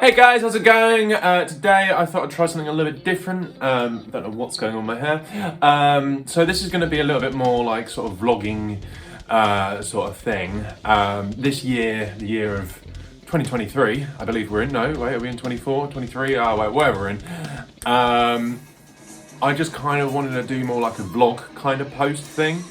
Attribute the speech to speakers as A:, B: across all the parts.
A: Hey guys, how's it going? Today I thought I'd try something a little bit different. Don't know what's going on with my hair. So this is going to be a little bit more like sort of vlogging sort of thing. This year, the year of 2023, I believe we're in. No, wait, are we in 24, 23? Oh, wait, where we're in. I just kind of wanted to do more like a vlog kind of post thing.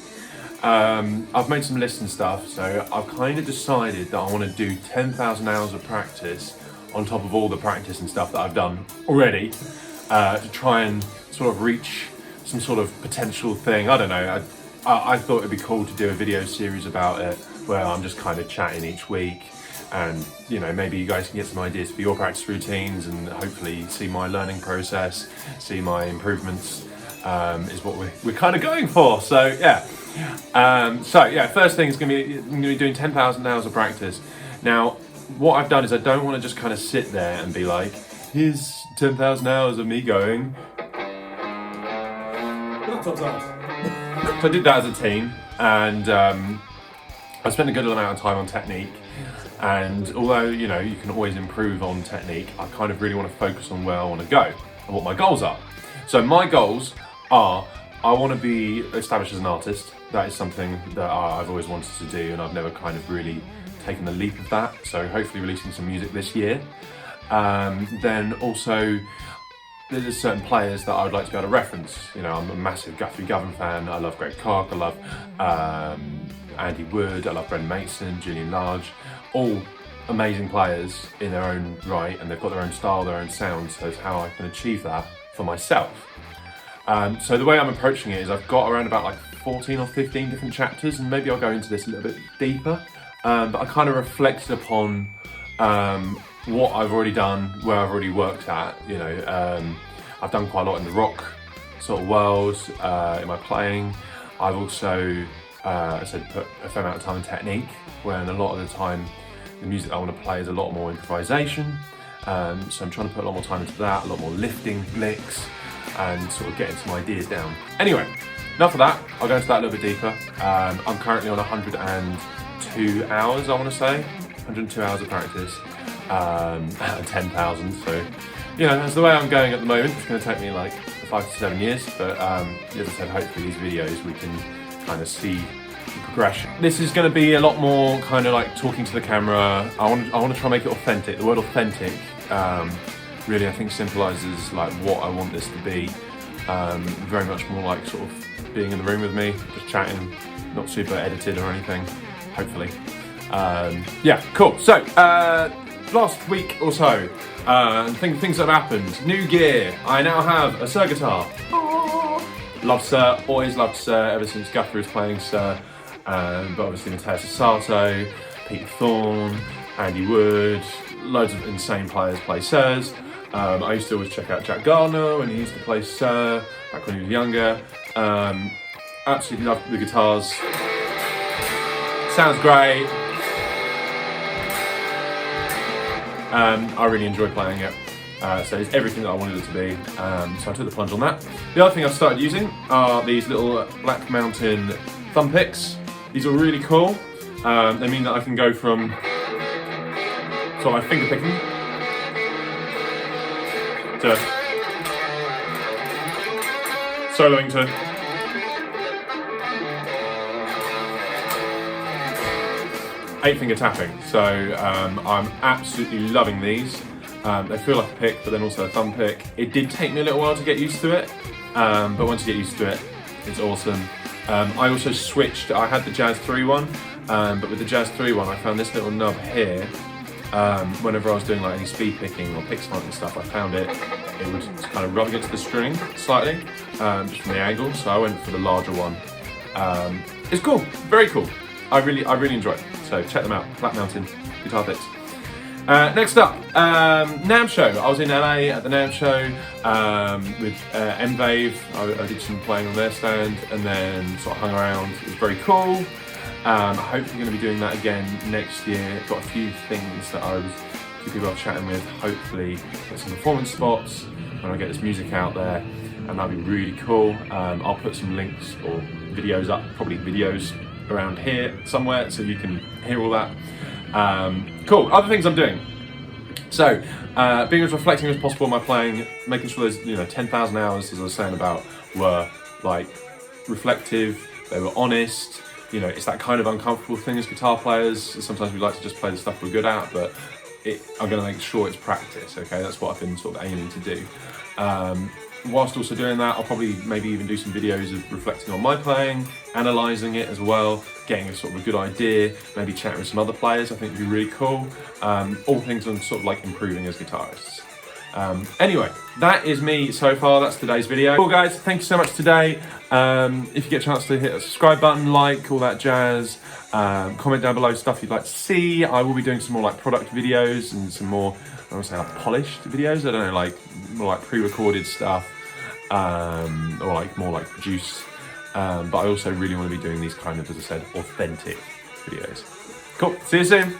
A: I've made some lists and stuff, so I've kind of decided that I want to do 10,000 hours of practice on top of all the practice and stuff that I've done already, to try and sort of reach some sort of potential thing. I don't know, I thought it'd be cool to do a video series about it where I'm just kind of chatting each week, and you know, maybe you guys can get some ideas for your practice routines and hopefully see my learning process, see my improvements, is what we're kind of going for. So yeah. First thing is I'm gonna be doing 10,000 hours of practice. Now, what I've done is I don't want to just kind of sit there and be like, here's 10,000 hours of me going. So I did that as a teen, and I spent a good amount of time on technique. And although, you know, you can always improve on technique, I kind of really want to focus on where I want to go and what my goals are. So my goals are, I want to be established as an artist. That is something that I've always wanted to do, and I've never kind of really taken the leap of that. So hopefully releasing some music this year. Then also, there's certain players that I would like to be able to reference. You know, I'm a massive Guthrie Govan fan. I love Greg Cock. I love Andy Wood. I love Brendan Mason, Julian Large. All amazing players in their own right, and they've got their own style, their own sound. So it's how I can achieve that for myself. So the way I'm approaching it is I've got around about like 14 or 15 different chapters, and maybe I'll go into this a little bit deeper. But I kind of reflected upon what I've already done, where I've already worked at. You know, I've done quite a lot in the rock sort of world, in my playing. I've also, I said, put a fair amount of time in technique, when a lot of the time the music I want to play is a lot more improvisation. So I'm trying to put a lot more time into that, a lot more lifting licks, and sort of getting some ideas down. Anyway, enough of that. I'll go into that a little bit deeper. I'm currently on 102 hours, I want to say. 102 hours of practice, out of 10,000. So, you know, that's the way I'm going at the moment. It's going to take me like 5 to 7 years, but as I said, hopefully these videos we can kind of see the progression. This is going to be a lot more kind of like talking to the camera. I want to try and make it authentic. The word authentic really, I think, symbolises like what I want this to be. Very much more like sort of being in the room with me, just chatting, not super edited or anything, hopefully. Yeah, cool. So, last week or so, things that have happened. New gear. I now have a Sir guitar. Love Sir, always loved Sir ever since Guthrie was playing Sir. But obviously Matteo Sasato, Peter Thorne, Andy Wood, loads of insane players play Sirs. I used to always check out Jack Gardner when he used to play Sir, back when he was younger. Absolutely love the guitars. Sounds great. I really enjoy playing it. So it's everything that I wanted it to be. So I took the plunge on that. The other thing I've started using are these little Black Mountain thumb picks. These are really cool. They mean that I can go from sort of finger picking to soloing to eight-finger tapping. So I'm absolutely loving these. They feel like a pick, but then also a thumb pick. It did take me a little while to get used to it, but once you get used to it, it's awesome. I also switched. I had the Jazz 3 one, but with the Jazz 3 one, I found this little nub here. Whenever I was doing like any speed picking or pick start and stuff, I found it would kind of rub against the string slightly, just from the angle. So I went for the larger one. It's cool, very cool. I really enjoy it. So check them out. Black Mountain guitar picks. Next up, NAMM show. I was in LA at the NAMM show with MVave. I did some playing on their stand and then sort of hung around. It was very cool. Hopefully going to be doing that again next year. Got a few things that a few people I'm chatting with. Hopefully get some performance spots when I get this music out there, and that'd be really cool. I'll put some links or videos up, probably videos around here somewhere, so you can hear all that. Cool. Other things I'm doing. So, being as reflecting as possible on my playing, making sure those 10,000 hours, as I was saying about, were like reflective, they were honest. It's that kind of uncomfortable thing as guitar players. Sometimes we like to just play the stuff we're good at, but I'm going to make sure it's practice. Okay, that's what I've been sort of aiming to do. Whilst also doing that, I'll probably maybe even do some videos of reflecting on my playing, analysing it as well, getting a sort of a good idea, maybe chatting with some other players. I think would be really cool. All things on sort of like improving as guitarists. Anyway, that is me so far. That's today's video. Cool, guys, thank you so much today. If you get a chance to hit the subscribe button, like, all that jazz, comment down below stuff you'd like to see. I will be doing some more like product videos and some more, I want to say, like polished videos. I don't know, like more like pre-recorded stuff, or like more like produced. But I also really want to be doing these kind of, as I said, authentic videos. Cool, see you soon.